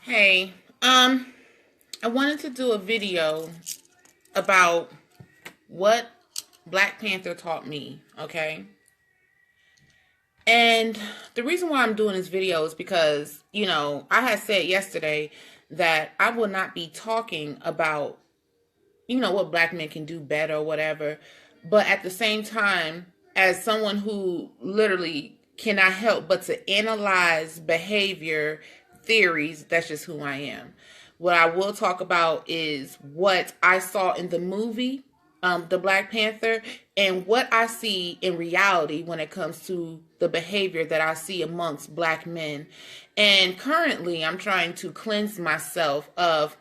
Hey, I wanted to do a video about what Black Panther taught me, okay? And the reason why I'm doing this video is because, I had said yesterday that I will not be talking about, what black men can do better or whatever. But at the same time, as someone who literally cannot help but to analyze behavior theories, that's just who I am. What I will talk about is what I saw in the movie, the Black Panther, and what I see in reality when it comes to the behavior that I see amongst black men. And currently, I'm trying to cleanse myself of,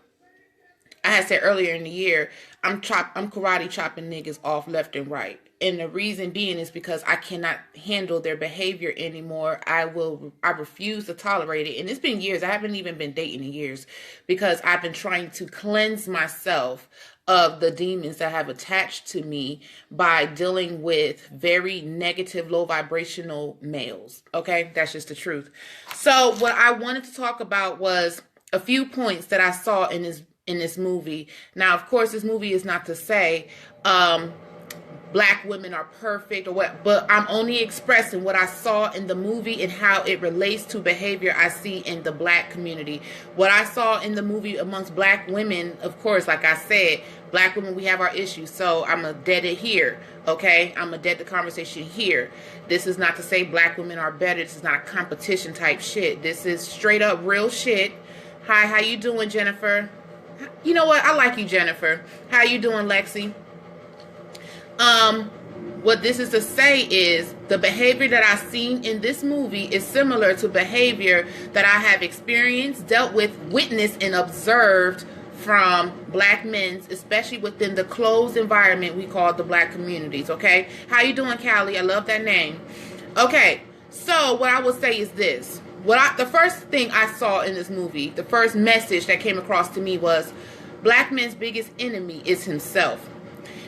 I had said earlier in the year, I'm karate chopping niggas off left and right. And the reason being is because I cannot handle their behavior anymore. I refuse to tolerate it. And it's been years. I haven't even been dating in years because I've been trying to cleanse myself of the demons that have attached to me by dealing with very negative, low vibrational males. Okay, that's just the truth. So what I wanted to talk about was a few points that I saw in this movie. Now, of course, this movie is not to say black women are perfect or what, but I'm only expressing what I saw in the movie and how it relates to behavior I see in the black community. What I saw in the movie amongst black women, of course, like I said, black women, we have our issues, so I'm going to dead it here, okay? I'm going to dead the conversation here. This is not to say black women are better. This is not a competition type shit. This is straight up real shit. Hi, how you doing, Jennifer? You know what? I like you, Jennifer. How you doing, Lexi? What this is to say is the behavior that I've seen in this movie is similar to behavior that I have experienced, dealt with, witnessed, and observed from black men, especially within the closed environment we call the black communities, okay? How you doing, Callie? I love that name. Okay, so what I will say is this. The first thing I saw in this movie, the first message that came across to me was black men's biggest enemy is himself.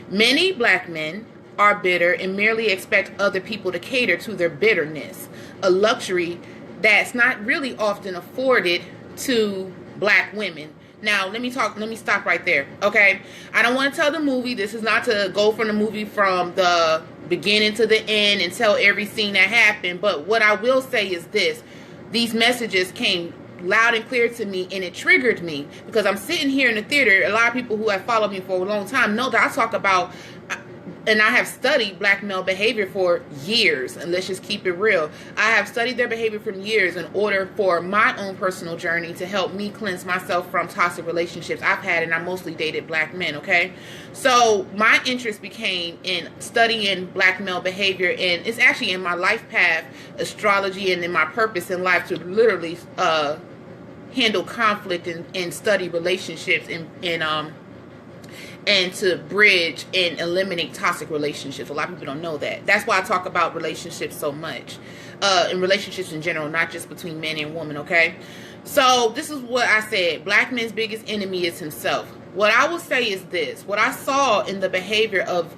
Many black men are bitter and merely expect other people to cater to their bitterness, a luxury that's not really often afforded to black women. Now, let me stop right there, okay? I don't want to tell the movie. This is not to go from the movie from the beginning to the end and tell every scene that happened, but what I will say is this. These messages came loud and clear to me, and it triggered me because I'm sitting here in the theater. A lot of people who have followed me for a long time know that I talk about, and I have studied black male behavior for years, and let's just keep it real. I have studied their behavior for years in order for my own personal journey to help me cleanse myself from toxic relationships I've had, and I mostly dated black men, okay? So my interest became in studying black male behavior, and it's actually in my life path, astrology, and in my purpose in life to literally handle conflict and study relationships and to bridge and eliminate toxic relationships. A lot of people don't know that. That's why I talk about relationships so much, and relationships in general, not just between men and women, okay? So this is what I said. Black men's biggest enemy is himself. What I will say is this. What I saw in the behavior of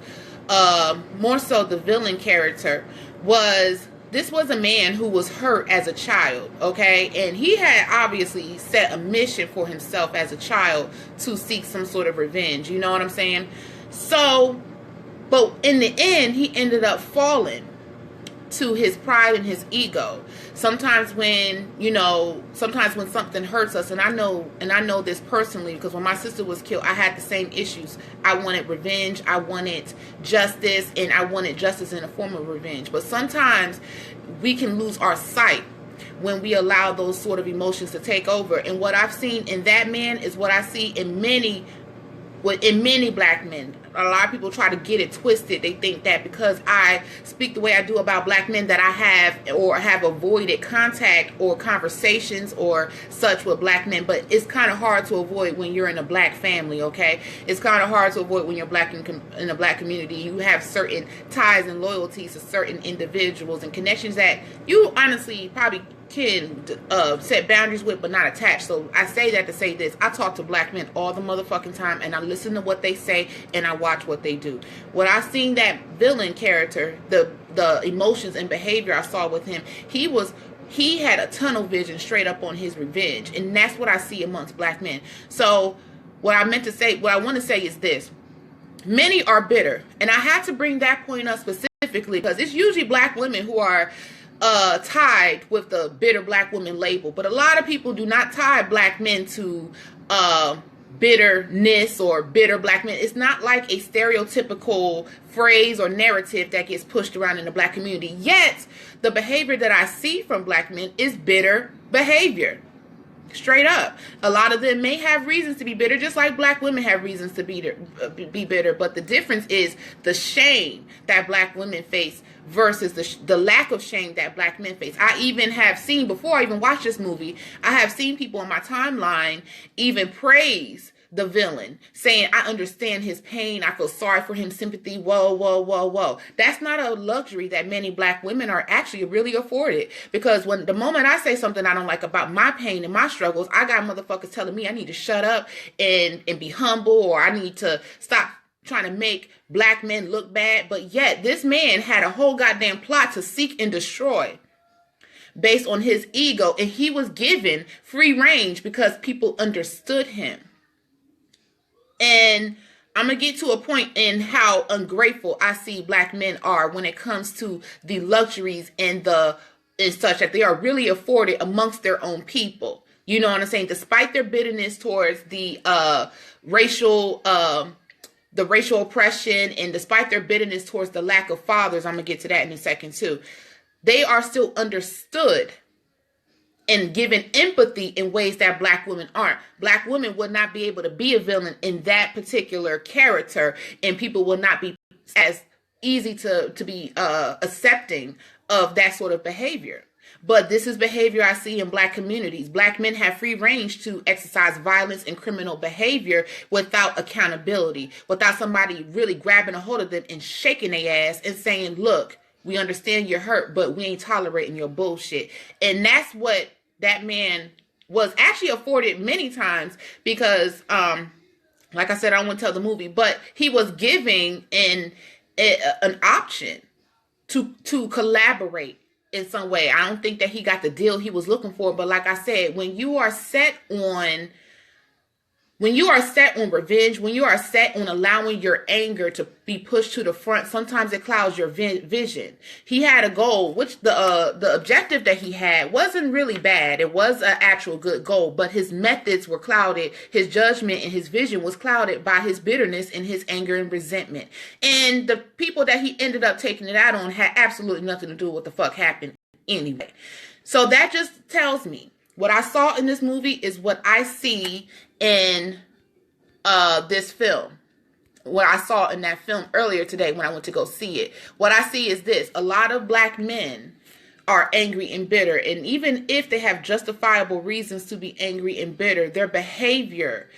more so the villain character was, this was a man who was hurt as a child, okay? And he had obviously set a mission for himself as a child to seek some sort of revenge. You know what I'm saying? So, but in the end, he ended up falling to his pride and his ego. Sometimes when something hurts us, and I know this personally because when my sister was killed, I had the same issues. I wanted revenge, I wanted justice, and I wanted justice in the form of revenge. But sometimes we can lose our sight when we allow those sort of emotions to take over. And what I've seen in that man is what I see in many black men. A lot of people try to get it twisted. They think that because I speak the way I do about black men that I have avoided contact or conversations or such with black men. But it's kind of hard to avoid when you're in a black family, okay? It's kind of hard to avoid when you're black in a black community. You have certain ties and loyalties to certain individuals and connections that you honestly probably can set boundaries with but not attach. So I say that to say this. I talk to black men all the motherfucking time, and I listen to what they say and I watch what they do. When I seen that villain character, the emotions and behavior I saw with him, he was he had a tunnel vision straight up on his revenge. And that's what I see amongst black men. So what I want to say is this. Many are bitter. And I had to bring that point up specifically because it's usually black women who are tied with the bitter black woman label. But a lot of people do not tie black men to bitterness or bitter black men. It's not like a stereotypical phrase or narrative that gets pushed around in the black community. Yet, the behavior that I see from black men is bitter behavior. Straight up. A lot of them may have reasons to be bitter, just like black women have reasons to be bitter. But the difference is the shame that black women face versus the lack of shame that black men face. I even have seen, before I even watched this movie, I have seen people on my timeline even praise the villain, saying, I understand his pain, I feel sorry for him, sympathy, whoa, whoa, whoa, whoa. That's not a luxury that many black women are actually really afforded. Because when the moment I say something I don't like about my pain and my struggles, I got motherfuckers telling me I need to shut up and be humble, or I need to stop trying to make black men look bad. But yet this man had a whole goddamn plot to seek and destroy based on his ego, and he was given free range because people understood him. And I'm going to get to a point in how ungrateful I see black men are when it comes to the luxuries and such that they are really afforded amongst their own people. You know what I'm saying? Despite their bitterness towards the racial oppression, and despite their bitterness towards the lack of fathers, I'm going to get to that in a second too, they are still understood and given empathy in ways that black women aren't. Black women would not be able to be a villain in that particular character, and people will not be as easy to be accepting of that sort of behavior. But this is behavior I see in black communities. Black men have free range to exercise violence and criminal behavior without accountability, without somebody really grabbing a hold of them and shaking their ass and saying, look, we understand you're hurt, but we ain't tolerating your bullshit. And that's what that man was actually afforded many times because, like I said, I don't want to tell the movie, but he was giving an option to collaborate in some way. I don't think that he got the deal he was looking for, but like I said, when you are set on revenge, when you are set on allowing your anger to be pushed to the front, sometimes it clouds your vision. He had a goal, which the objective that he had wasn't really bad. It was an actual good goal, but his methods were clouded. His judgment and his vision was clouded by his bitterness and his anger and resentment. And the people that he ended up taking it out on had absolutely nothing to do with what the fuck happened anyway. So that just tells me what I saw in this movie is what I see in this film. What I saw in that film earlier today when I went to go see it. What I see is this. A lot of black men are angry and bitter. And even if they have justifiable reasons to be angry and bitter, their behavior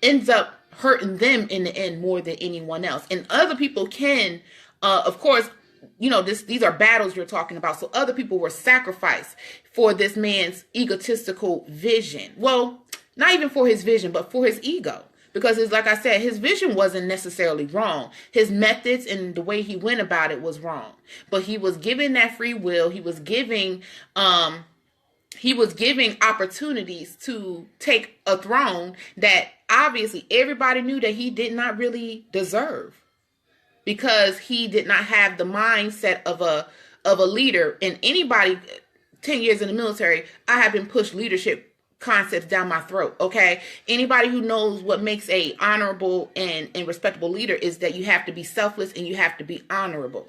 ends up hurting them in the end more than anyone else. And other people can, of course, these are battles you're talking about. So other people were sacrificed for this man's egotistical vision. Well, not even for his vision, but for his ego. Because it's like I said, his vision wasn't necessarily wrong. His methods and the way he went about it was wrong. But he was given that free will. He was giving opportunities to take a throne that obviously everybody knew that he did not really deserve. Because he did not have the mindset of a leader. And anybody 10 years in the military, I have been pushed leadership concepts down my throat. Okay. Anybody who knows what makes a honorable and respectable leader is that you have to be selfless and you have to be honorable.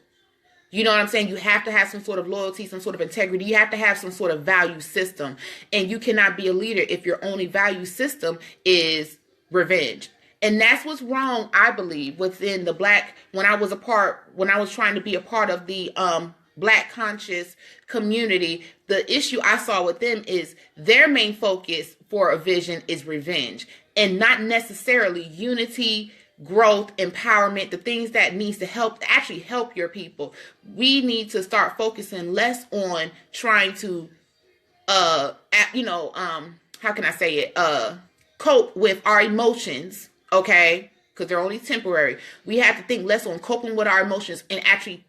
You know what I'm saying? You have to have some sort of loyalty, some sort of integrity. You have to have some sort of value system. And you cannot be a leader if your only value system is revenge. And that's what's wrong, I believe, within the black, when I was trying to be a part of the black conscious community, the issue I saw with them is their main focus for a vision is revenge and not necessarily unity, growth, empowerment, the things that needs to actually help your people. We need to start focusing less on trying to, how can I say it, cope with our emotions. Okay, because they're only temporary. We have to think less on coping with our emotions and actually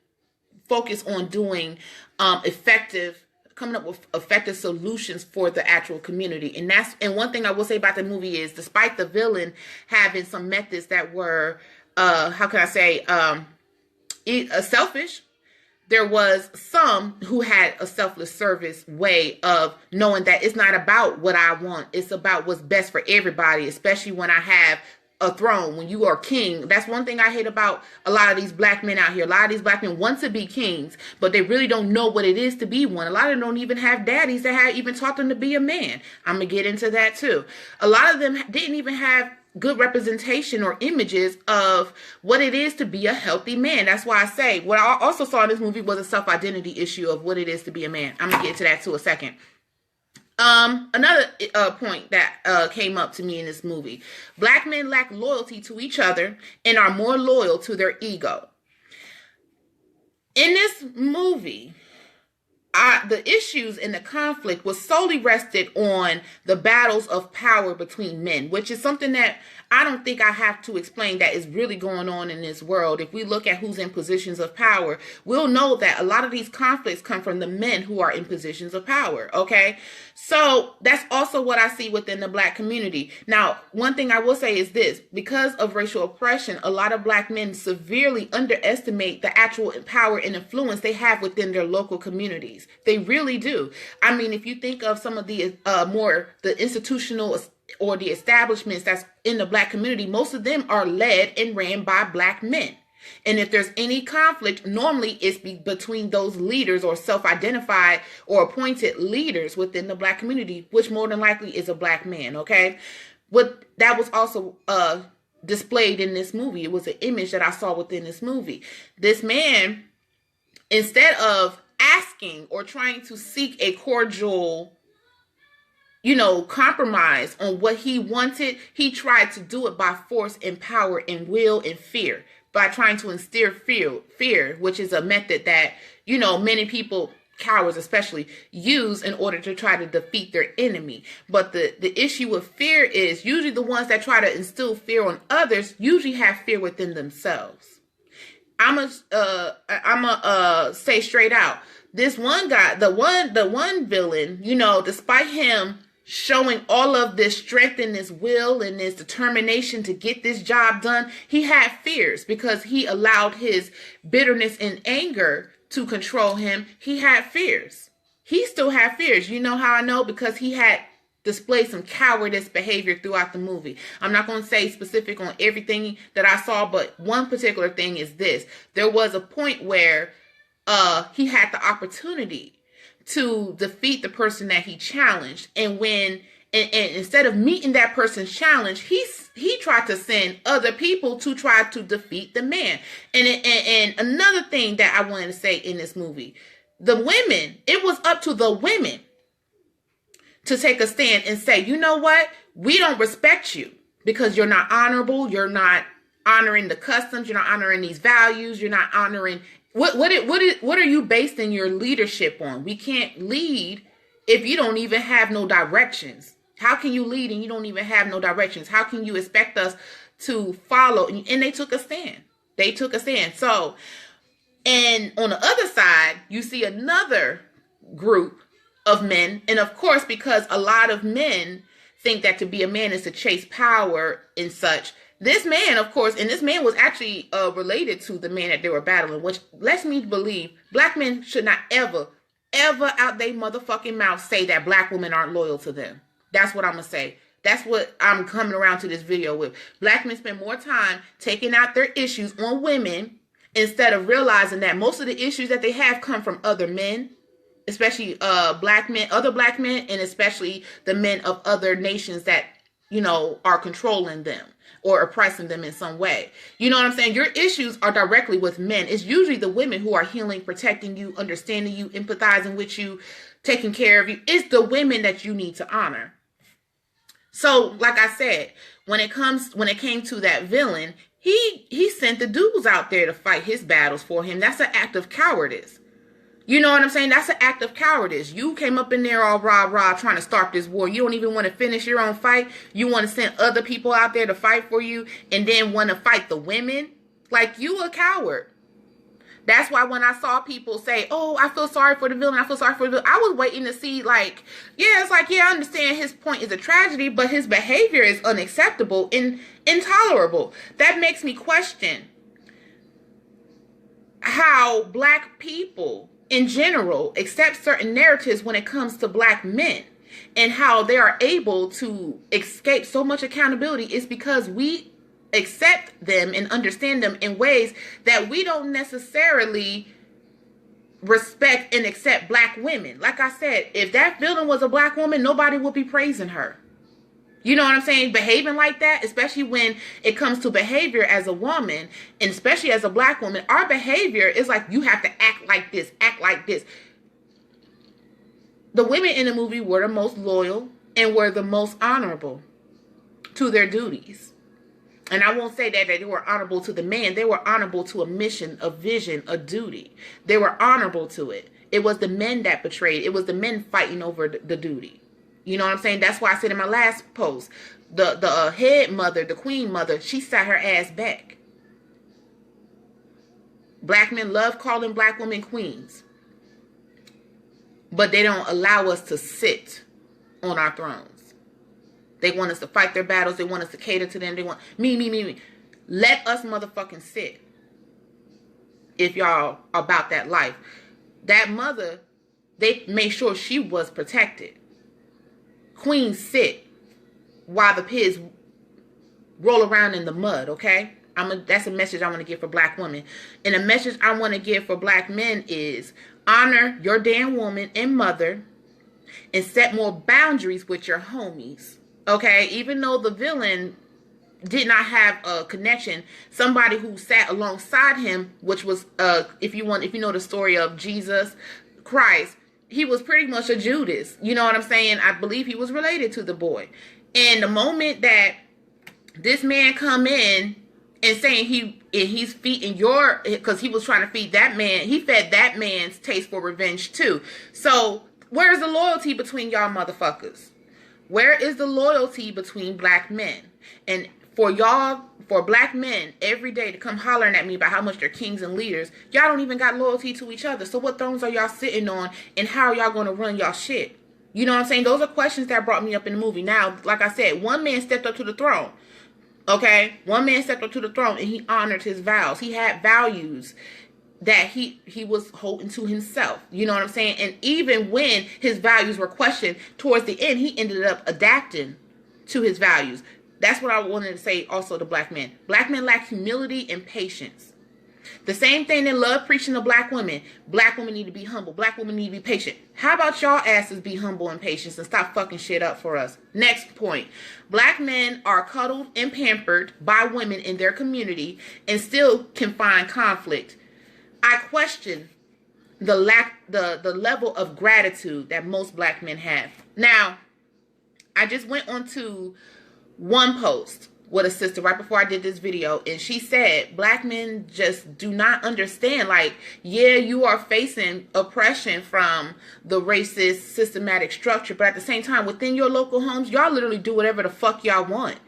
focus on doing effective coming up with effective solutions for the actual community. And one thing I will say about the movie is, despite the villain having some methods that were, how can I say, selfish, there was some who had a selfless service way of knowing that it's not about what I want. It's about what's best for everybody, especially when I have a throne. When you are king, that's one thing I hate about a lot of these black men out here. A lot of these black men want to be kings, but they really don't know what it is to be one. A lot of them don't even have daddies that have even taught them to be a man. I'm going to get into that too. A lot of them didn't even have good representation or images of what it is to be a healthy man. That's why I say what I also saw in this movie was a self-identity issue of what it is to be a man. I'm going to get to that too a second. Another point that came up to me in this movie: black men lack loyalty to each other and are more loyal to their ego. In this movie, the issues and the conflict was solely rested on the battles of power between men, which is something that I don't think I have to explain that is really going on in this world. If we look at who's in positions of power, we'll know that a lot of these conflicts come from the men who are in positions of power, okay? So that's also what I see within the black community. Now, one thing I will say is this: because of racial oppression, a lot of black men severely underestimate the actual power and influence they have within their local communities. They really do. I mean, if you think of some of the the institutional or the establishments that's in the black community, most of them are led and ran by black men. And if there's any conflict, normally it's between those leaders or self-identified or appointed leaders within the black community, which more than likely is a black man, okay? What that was also displayed in this movie. It was an image that I saw within this movie. This man, instead of asking or trying to seek a cordial, compromise on what he wanted, he tried to do it by force and power and will and fear, by trying to instill fear, which is a method that, many people, cowards especially, use in order to try to defeat their enemy. But the issue with fear is usually the ones that try to instill fear on others usually have fear within themselves. I'm say straight out, this one guy, the one villain, despite him showing all of this strength and this will and this determination to get this job done, he had fears because he allowed his bitterness and anger to control him. He had fears. He still had fears. You know how I know? Because he had displayed some cowardice behavior throughout the movie. I'm not going to say specific on everything that I saw, but one particular thing is this. There was a point where he had the opportunity to defeat the person that he challenged. And when instead of meeting that person's challenge, he tried to send other people to try to defeat the man. And another thing that I wanted to say in this movie, the women, it was up to the women to take a stand and say, you know what? We don't respect you because you're not honorable. You're not honoring the customs. You're not honoring these values. You're not honoring what are you basing your leadership on? We can't lead if you don't even have no directions. How can you lead and you don't even have no directions? How can you expect us to follow? And they took a stand. So, and on the other side, you see another group of men. And of course, because a lot of men think that to be a man is to chase power and such, this man, of course, and this man was actually related to the man that they were battling, which lets me believe black men should not ever out their motherfucking mouth say that black women aren't loyal to them. That's what I'm going to say. That's what I'm coming around to this video with. Black men spend more time taking out their issues on women instead of realizing that most of the issues that they have come from other men, especially black men, other black men, and especially the men of other nations that, are controlling them or oppressing them in some way. You know what I'm saying? Your issues are directly with men. It's usually the women who are healing, protecting you, understanding you, empathizing with you, taking care of you. It's the women that you need to honor. So, like I said, when it came to that villain, he sent the dudes out there to fight his battles for him. That's an act of cowardice. You know what I'm saying? That's an act of cowardice. You came up in there all rah-rah trying to start this war. You don't even want to finish your own fight. You want to send other people out there to fight for you and then want to fight the women? Like, you a coward. That's why when I saw people say, oh, I feel sorry for the villain, I feel sorry for the villain, I was waiting to see, like, yeah, it's like, yeah, I understand his point is a tragedy, but his behavior is unacceptable and intolerable. That makes me question how black people in general accept certain narratives when it comes to black men, and how they are able to escape so much accountability is because we accept them and understand them in ways that we don't necessarily respect and accept black women. Like I said, if that villain was a black woman, nobody would be praising her. You know what I'm saying? Behaving like that, especially when it comes to behavior as a woman, and especially as a black woman, our behavior is like, you have to act like this, act like this. The women in the movie were the most loyal and were the most honorable to their duties. And I won't say that they were honorable to the man. They were honorable to a mission, a vision, a duty. They were honorable to it. It was the men that betrayed. It was the men fighting over the duty. You know what I'm saying? That's why I said in my last post, the head mother, the queen mother, she sat her ass back. Black men love calling black women queens, but they don't allow us to sit on our thrones. They want us to fight their battles. They want us to cater to them. They want me. Let us motherfucking sit. If y'all about that life. That mother, they made sure she was protected. Queens sit while the pigs roll around in the mud, okay? That's a message I want to give for black women. And a message I want to give for black men is honor your damn woman and mother and set more boundaries with your homies. Okay, even though the villain did not have a connection, somebody who sat alongside him, which was if you know the story of Jesus Christ, he was pretty much a Judas. You know what I'm saying? I believe he was related to the boy. And the moment that this man come in and saying he's feeding because he was trying to feed that man, he fed that man's taste for revenge too. So where's the loyalty between y'all motherfuckers? Where is the loyalty between black men? And for black men every day to come hollering at me about how much they're kings and leaders, y'all don't even got loyalty to each other. So what thrones are y'all sitting on, and how are y'all going to run y'all shit? You know what I'm saying? Those are questions that brought me up in the movie. Now, like I said, one man stepped up to the throne. Okay? One man stepped up to the throne and he honored his vows. He had values that he was holding to himself. You know what I'm saying? And even when his values were questioned, towards the end, he ended up adapting to his values. That's what I wanted to say also to black men. Black men lack humility and patience. The same thing they love preaching to black women. Black women need to be humble. Black women need to be patient. How about y'all asses be humble and patient and stop fucking shit up for us? Next point. Black men are cuddled and pampered by women in their community and still can find conflict. I question the level of gratitude that most black men have. Now, I just went onto one post with a sister right before I did this video, and she said black men just do not understand. Like, yeah, you are facing oppression from the racist systematic structure, but at the same time, within your local homes, y'all literally do whatever the fuck y'all want.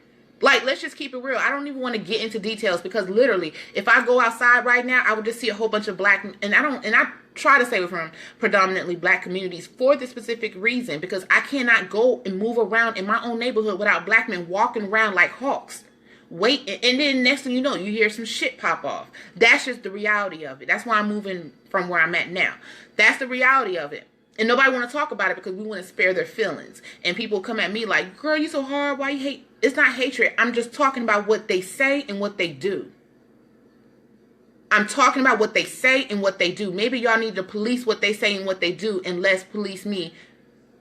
Like, let's just keep it real. I don't even want to get into details, because literally, if I go outside right now, I would just see a whole bunch of black, and I try to stay from predominantly black communities for this specific reason, because I cannot go and move around in my own neighborhood without black men walking around like hawks. Wait, and then next thing you know, you hear some shit pop off. That's just the reality of it. That's why I'm moving from where I'm at now. That's the reality of it. And nobody want to talk about it because we want to spare their feelings. And people come at me like, girl, you so hard. Why you hate? It's not hatred. I'm just talking about what they say and what they do. I'm talking about what they say and what they do. Maybe y'all need to police what they say and what they do, and less police me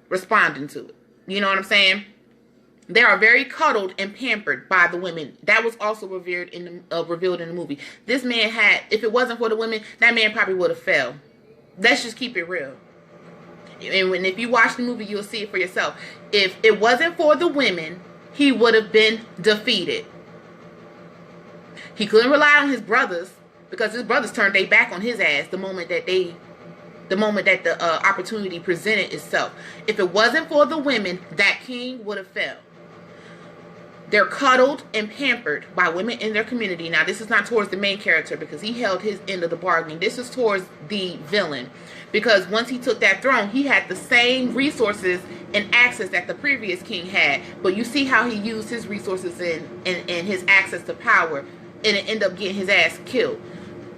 responding to it. You know what I'm saying? They are very cuddled and pampered by the women. That was also revealed in the movie. This man had, if it wasn't for the women, that man probably would have fell. Let's just keep it real. And if you watch the movie, you'll see it for yourself. If it wasn't for the women, he would have been defeated. He couldn't rely on his brothers, because his brothers turned their back on his ass the moment that the opportunity presented itself. If it wasn't for the women, that king would have fell. They're cuddled and pampered by women in their community. Now, this is not towards the main character because he held his end of the bargain. This is towards the villain, because once he took that throne, he had the same resources and access that the previous king had. But you see how he used his resources and his access to power, and it ended up getting his ass killed.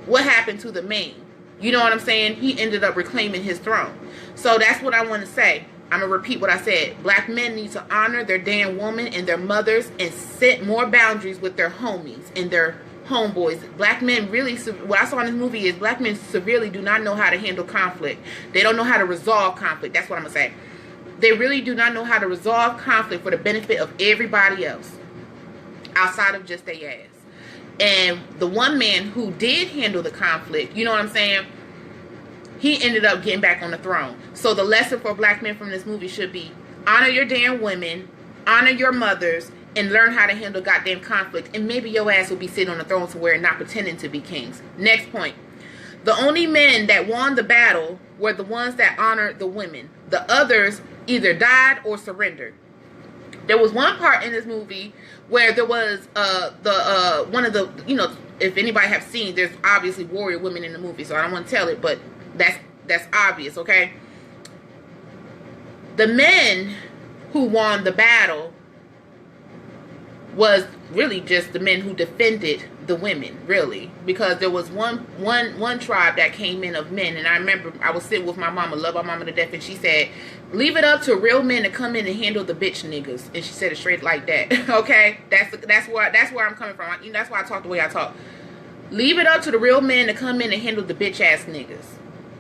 What happened to the main? You know what I'm saying? He ended up reclaiming his throne. So that's what I want to say. I'm going to repeat what I said. Black men need to honor their damn woman and their mothers and set more boundaries with their homies and their homeboys. Black men really, what I saw in this movie is black men severely do not know how to handle conflict. They don't know how to resolve conflict. That's what I'm going to say. They really do not know how to resolve conflict for the benefit of everybody else outside of just their ass. And the one man who did handle the conflict, you know what I'm saying? He ended up getting back on the throne. So the lesson for black men from this movie should be honor your damn women, honor your mothers, and learn how to handle goddamn conflict. And maybe your ass will be sitting on the throne somewhere and not pretending to be kings. Next point. The only men that won the battle were the ones that honored the women. The others either died or surrendered. There was one part in this movie where there was one of the, you know, if anybody have seen, there's obviously warrior women in the movie, so I don't want to tell it, but that's obvious, okay? The men who won the battle was really just the men who defended the women, really, because there was one tribe that came in of men, and I remember I was sitting with my mama, love my mama to death, and she said, leave it up to real men to come in and handle the bitch niggas. And she said it straight like that. Okay, that's where I'm coming from. You know, that's why I talk the way I talk. Leave it up to the real men to come in and handle the bitch ass niggas.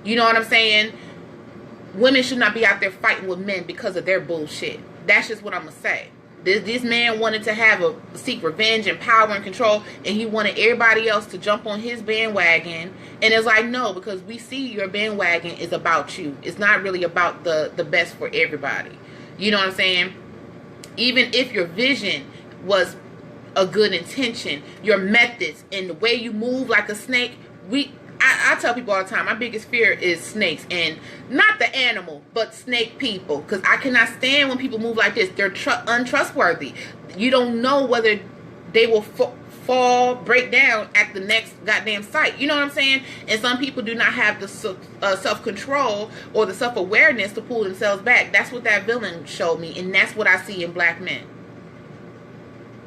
You know what I'm saying? Women should not be out there fighting with men because of their bullshit. That's just what I'm gonna say. This man wanted to seek revenge and power and control, and he wanted everybody else to jump on his bandwagon. And it's like, no, because we see your bandwagon is about you. It's not really about the best for everybody. You know what I'm saying? Even if your vision was a good intention, your methods and the way you move like a snake, I tell people all the time, my biggest fear is snakes, and not the animal, but snake people, because I cannot stand when people move like this. They're untrustworthy. You don't know whether they will fall, break down at the next goddamn sight. You know what I'm saying? And some people do not have the self-control or the self-awareness to pull themselves back. That's what that villain showed me, and that's what I see in black men.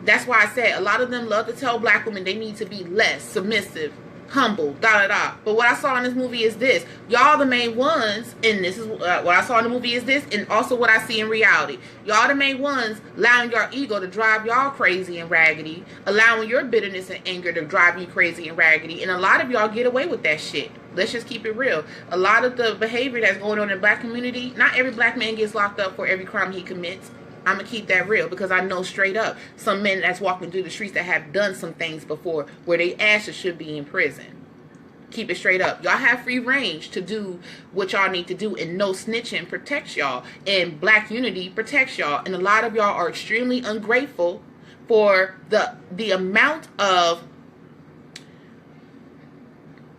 That's why I said a lot of them love to tell black women they need to be less submissive, humble, da-da-da. But what I saw in this movie is this. Y'all the main ones, and this is what I saw in the movie is this, and also what I see in reality. Y'all the main ones allowing your ego to drive y'all crazy and raggedy, allowing your bitterness and anger to drive you crazy and raggedy, and a lot of y'all get away with that shit. Let's just keep it real. A lot of the behavior that's going on in the black community, not every black man gets locked up for every crime he commits. I'm going to keep that real, because I know straight up some men that's walking through the streets that have done some things before where they asses should be in prison. Keep it straight up. Y'all have free range to do what y'all need to do, and no snitching protects y'all, and black unity protects y'all. And a lot of y'all are extremely ungrateful for the amount of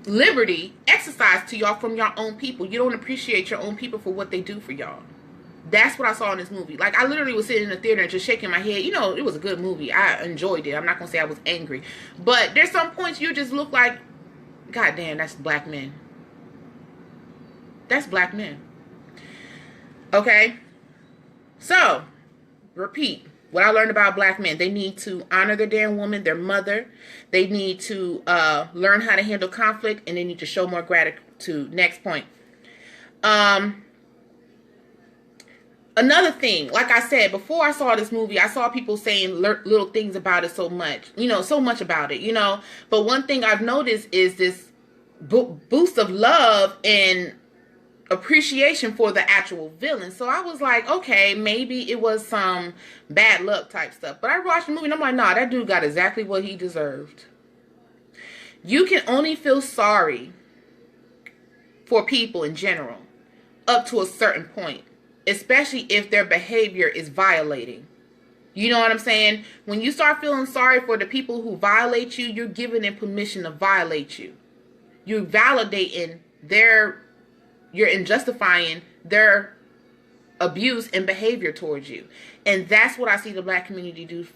liberty exercised to y'all from your own people. You don't appreciate your own people for what they do for y'all. That's what I saw in this movie. Like, I literally was sitting in the theater and just shaking my head. You know, it was a good movie. I enjoyed it. I'm not going to say I was angry. But there's some points you just look like, God damn, that's black men. That's black men. Okay? So, repeat. What I learned about black men, they need to honor their damn woman, their mother. They need to learn how to handle conflict, and they need to show more gratitude. Next point. Another thing, like I said, before I saw this movie, I saw people saying little things about it so much, so much about it, But one thing I've noticed is this boost of love and appreciation for the actual villain. So I was like, okay, maybe it was some bad luck type stuff. But I watched the movie and I'm like, nah, that dude got exactly what he deserved. You can only feel sorry for people in general up to a certain point, especially if their behavior is violating. You know what I'm saying? When you start feeling sorry for the people who violate you, you're giving them permission to violate you. You're validating you're justifying their abuse and behavior towards you. And that's what I see the black community do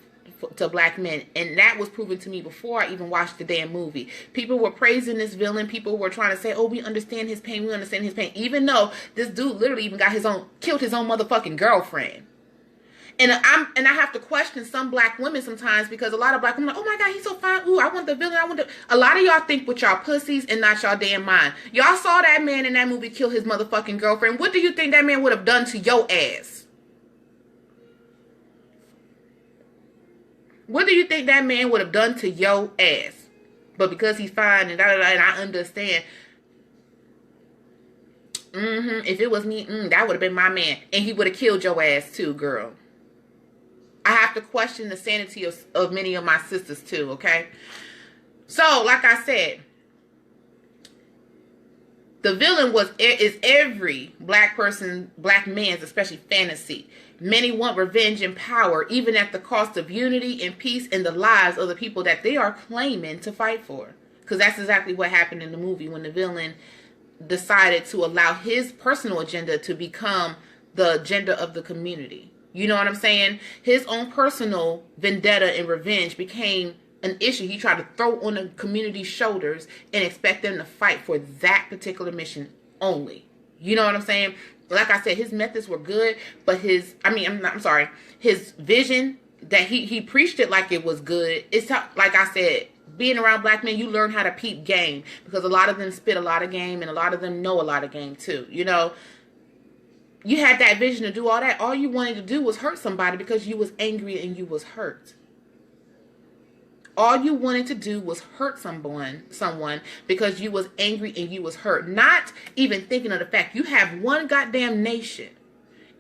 to black men, and that was proven to me before I even watched the damn movie. People were praising this villain. People were trying to say, oh, we understand his pain, we understand his pain, even though this dude literally even killed his own motherfucking girlfriend. And I have to question some black women sometimes, because a lot of black women are like, oh my God, he's so fine. Ooh, I want the villain. A lot of y'all think with y'all pussies and not y'all damn mind. Y'all saw that man in that movie kill his motherfucking girlfriend. What do you think that man would have done to your ass? What do you think that man would have done to your ass? But because he's fine and and I understand. If it was me, that would have been my man. And he would have killed your ass too, girl. I have to question the sanity of many of my sisters too, okay? So, like I said, the villain is every black man's, especially fantasy. Many want revenge and power, even at the cost of unity and peace in the lives of the people that they are claiming to fight for. Because that's exactly what happened in the movie when the villain decided to allow his personal agenda to become the agenda of the community. You know what I'm saying? His own personal vendetta and revenge became an issue he tried to throw on the community's shoulders and expect them to fight for that particular mission only. You know what I'm saying? Like I said, his methods were good, but his vision that he preached it like it was good. It's like I said, being around black men, you learn how to peep game, because a lot of them spit a lot of game and a lot of them know a lot of game too. You know? You had that vision to do all that. All you wanted to do was hurt somebody because you was angry and you was hurt. All you wanted to do was hurt someone because you was angry and you was hurt. Not even thinking of the fact you have one goddamn nation.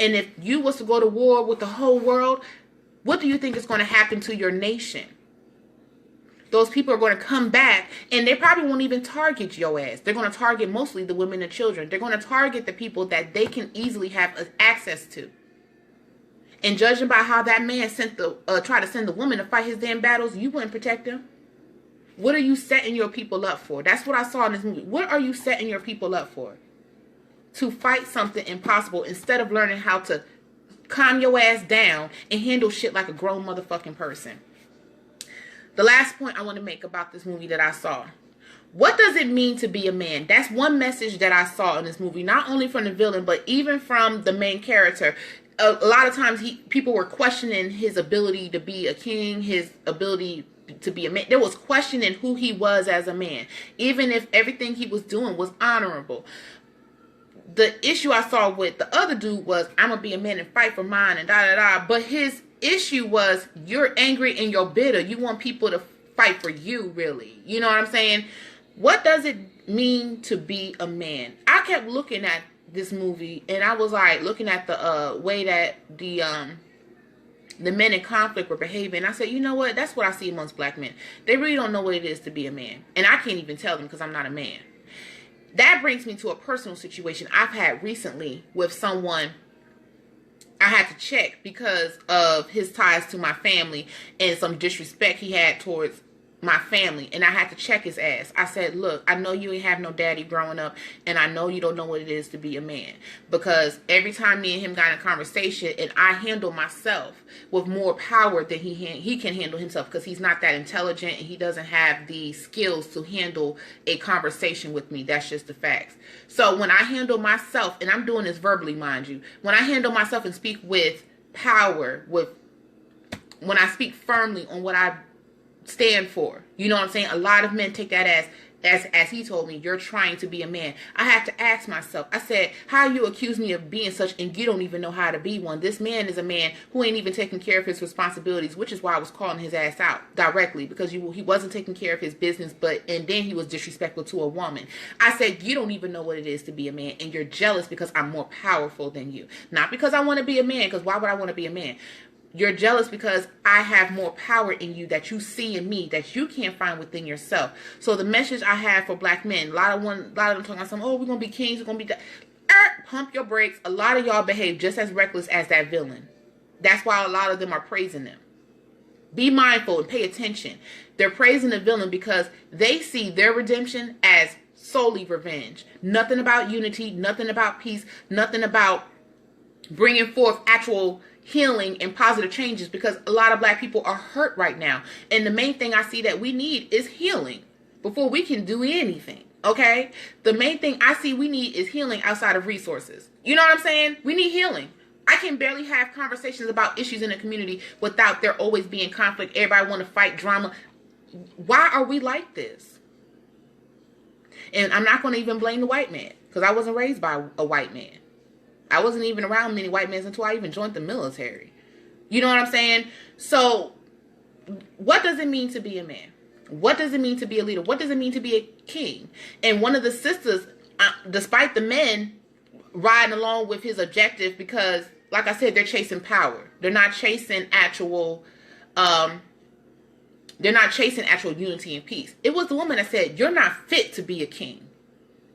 And if you was to go to war with the whole world, what do you think is going to happen to your nation? Those people are going to come back and they probably won't even target your ass. They're going to target mostly the women and children. They're going to target the people that they can easily have access to. And judging by how that man tried to send the woman to fight his damn battles, you wouldn't protect him. What are you setting your people up for? That's what I saw in this movie. What are you setting your people up for? To fight something impossible instead of learning how to calm your ass down and handle shit like a grown motherfucking person. The last point I want to make about this movie that I saw. What does it mean to be a man? That's one message that I saw in this movie. Not only from the villain, but even from the main character. A lot of times people were questioning his ability to be a king, his ability to be a man. There was questioning who he was as a man. Even if everything he was doing was honorable. The issue I saw with the other dude was, I'm going to be a man and fight for mine and da-da-da. But his issue was, you're angry and you're bitter. You want people to fight for you, really. You know what I'm saying? What does it mean to be a man? I kept looking at this movie and I was like looking at the way that the men in conflict were behaving. I said, you know what? That's what I see amongst black men. They really don't know what it is to be a man. And I can't even tell them because I'm not a man. That brings me to a personal situation I've had recently with someone I had to check because of his ties to my family and some disrespect he had towards my family. And I had to check his ass. I said, look, I know you ain't have no daddy growing up, and I know you don't know what it is to be a man. Because every time me and him got in a conversation and I handle myself with more power than he can handle himself, because he's not that intelligent and he doesn't have the skills to handle a conversation with me. That's just the facts. So when I handle myself, and I'm doing this verbally, mind you, when I handle myself and speak with power, when I speak firmly on what I stand for, you know what I'm saying? A lot of men take that as he told me, you're trying to be a man. I have to ask myself, I said, how you accuse me of being such and you don't even know how to be one? This man is a man who ain't even taking care of his responsibilities, which is why I was calling his ass out directly, because he wasn't taking care of his business, and then he was disrespectful to a woman. I said, you don't even know what it is to be a man, and you're jealous because I'm more powerful than you. Not because I want to be a man, because why would I want to be a man? You're jealous because I have more power in you that you see in me that you can't find within yourself. So the message I have for black men, a lot of them talking about something, oh, we're going to be kings, we're going to be... Pump your brakes. A lot of y'all behave just as reckless as that villain. That's why a lot of them are praising them. Be mindful and pay attention. They're praising the villain because they see their redemption as solely revenge. Nothing about unity, nothing about peace, nothing about bringing forth actual healing and positive changes, because a lot of black people are hurt right now. And the main thing I see that we need is healing before we can do anything. Okay? The main thing I see we need is healing outside of resources. You know what I'm saying? We need healing. I can barely have conversations about issues in the community without there always being conflict. Everybody want to fight, drama. Why are we like this? And I'm not going to even blame the white man, because I wasn't raised by a white man. I wasn't even around many white men until I even joined the military. You know what I'm saying? So what does it mean to be a man? What does it mean to be a leader? What does it mean to be a king? And one of the sisters, despite the men riding along with his objective, because like I said, they're chasing power. They're not chasing actual unity and peace. It was the woman that said, "You're not fit to be a king."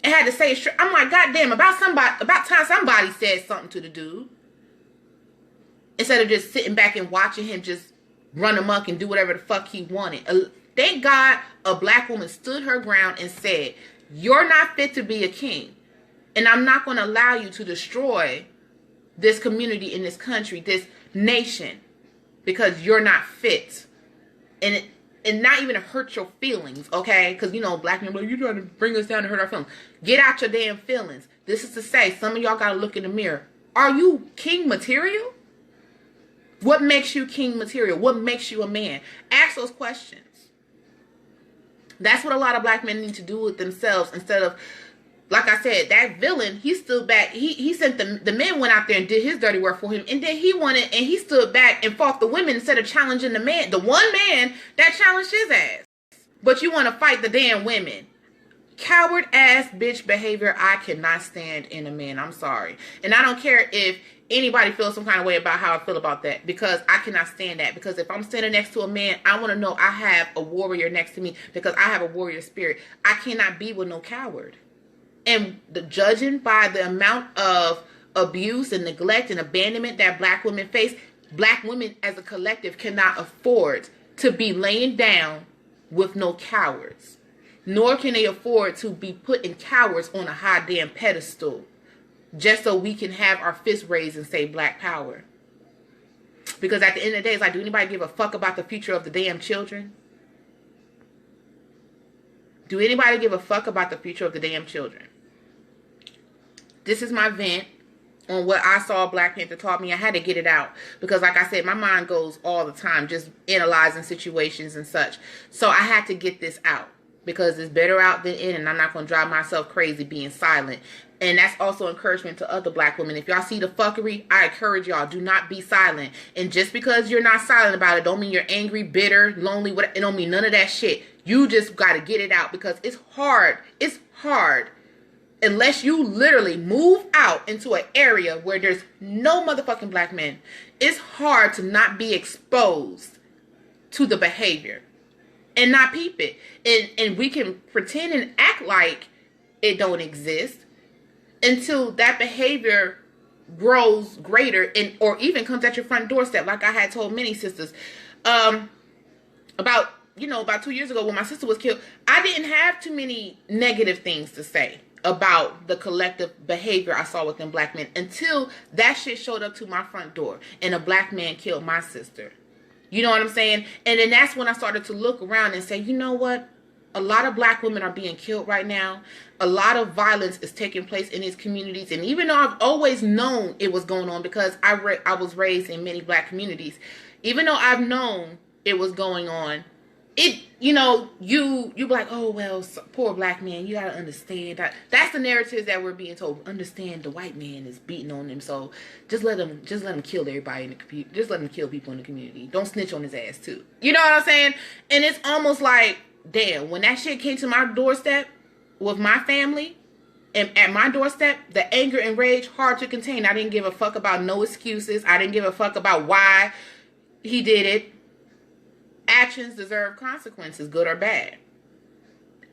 And had to say it straight. I'm like, goddamn, about time somebody said something to the dude. Instead of just sitting back and watching him just run amok and do whatever the fuck he wanted. Thank God a black woman stood her ground and said, "You're not fit to be a king. And I'm not going to allow you to destroy this community in this country, this nation, because you're not fit." And not even to hurt your feelings, okay? Because, you know, black men, you're trying to bring us down and hurt our feelings. Get out your damn feelings. This is to say, some of y'all got to look in the mirror. Are you king material? What makes you king material? What makes you a man? Ask those questions. That's what a lot of black men need to do with themselves, instead of, like I said, that villain, he stood back. He sent the men went out there and did his dirty work for him. And then he stood back and fought the women instead of challenging the man. The one man that challenged his ass. But you want to fight the damn women. Coward ass bitch behavior I cannot stand in a man. I'm sorry. And I don't care if anybody feels some kind of way about how I feel about that, because I cannot stand that. Because if I'm standing next to a man, I want to know I have a warrior next to me, because I have a warrior spirit. I cannot be with no coward. And judging by the amount of abuse and neglect and abandonment that black women face, black women as a collective cannot afford to be laying down with no cowards. Nor can they afford to be putting cowards on a high damn pedestal just so we can have our fists raised and say black power. Because at the end of the day, it's like, do anybody give a fuck about the future of the damn children? Do anybody give a fuck about the future of the damn children? This is my vent on what I saw Black Panther taught me. I had to get it out because, like I said, my mind goes all the time just analyzing situations and such. So I had to get this out because it's better out than in, and I'm not going to drive myself crazy being silent. And that's also encouragement to other black women. If y'all see the fuckery, I encourage y'all, do not be silent. And just because you're not silent about it, don't mean you're angry, bitter, lonely, whatever. It don't mean none of that shit. You just got to get it out because it's hard. It's hard. Unless you literally move out into an area where there's no motherfucking black men, it's hard to not be exposed to the behavior and not peep it. And we can pretend and act like it don't exist until that behavior grows greater and or even comes at your front doorstep. Like I had told many sisters about 2 years ago when my sister was killed, I didn't have too many negative things to say about the collective behavior I saw within black men until that shit showed up to my front door and a black man killed my sister. You know what I'm saying? And then that's when I started to look around and say, you know what? A lot of black women are being killed right now. A lot of violence is taking place in these communities. And even though I've always known it was going on because I was raised in many black communities, even though I've known it was going on, you be like, oh, well, poor black man, you got to understand. That's the narrative that we're being told. Understand the white man is beating on them, so just let him kill everybody in the community. Just let him kill people in the community. Don't snitch on his ass, too. You know what I'm saying? And it's almost like, damn, when that shit came to my doorstep with my family, and at my doorstep, the anger and rage, hard to contain. I didn't give a fuck about no excuses. I didn't give a fuck about why he did it. Actions deserve consequences, good or bad.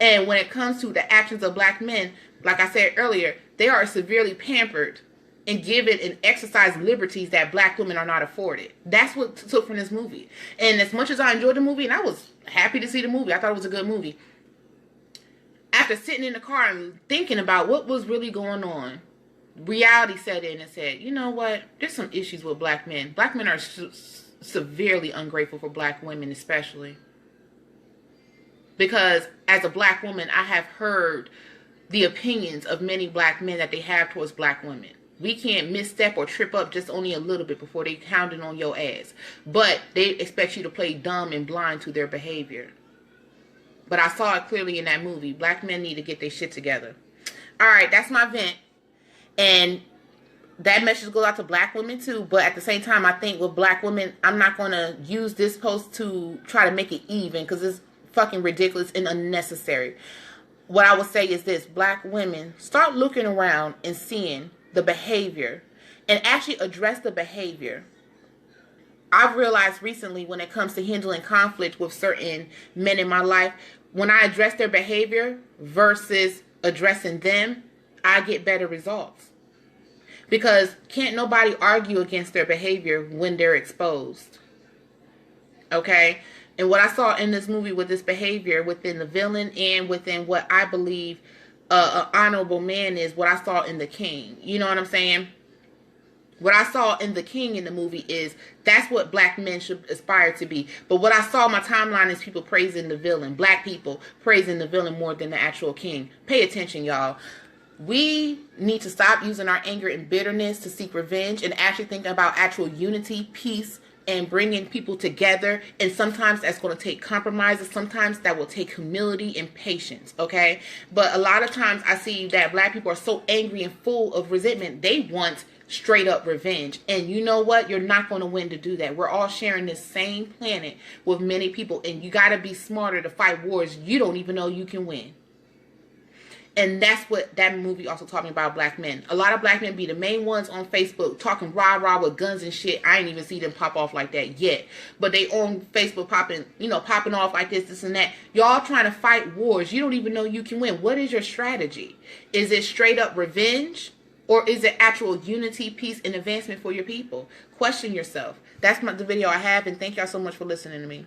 And when it comes to the actions of black men, like I said earlier, they are severely pampered and given and exercised liberties that black women are not afforded. That's what took from this movie. And as much as I enjoyed the movie, and I was happy to see the movie, I thought it was a good movie. After sitting in the car and thinking about what was really going on, reality set in and said, you know what? There's some issues with black men. Black men are severely ungrateful for black women, especially. Because as a black woman, I have heard the opinions of many black men that they have towards black women. We can't misstep or trip up just only a little bit before they hounding on your ass. But they expect you to play dumb and blind to their behavior. But I saw it clearly in that movie. Black men need to get their shit together. All right, that's my vent. And that message goes out to black women too. But at the same time, I think with black women, I'm not going to use this post to try to make it even, because it's fucking ridiculous and unnecessary. What I would say is this: black women, start looking around and seeing the behavior and actually address the behavior. I've realized recently, when it comes to handling conflict with certain men in my life, when I address their behavior versus addressing them, I get better results. Because can't nobody argue against their behavior when they're exposed. Okay? And what I saw in this movie with this behavior within the villain and within what I believe an honorable man is, what I saw in the king. You know what I'm saying? What I saw in the king in the movie is that's what black men should aspire to be. But what I saw on my timeline is people praising the villain. Black people praising the villain more than the actual king. Pay attention, y'all. We need to stop using our anger and bitterness to seek revenge and actually think about actual unity, peace, and bringing people together. And sometimes that's going to take compromises. Sometimes that will take humility and patience, okay? But a lot of times I see that black people are so angry and full of resentment. They want straight up revenge. And you know what? You're not going to win to do that. We're all sharing this same planet with many people. And you got to be smarter to fight wars you don't even know you can win. And that's what that movie also taught me about black men. A lot of black men be the main ones on Facebook talking rah-rah with guns and shit. I ain't even see them pop off like that yet. But they on Facebook popping off like this and that. Y'all trying to fight wars you don't even know you can win. What is your strategy? Is it straight up revenge? Or is it actual unity, peace, and advancement for your people? Question yourself. That's the video I have, and thank y'all so much for listening to me.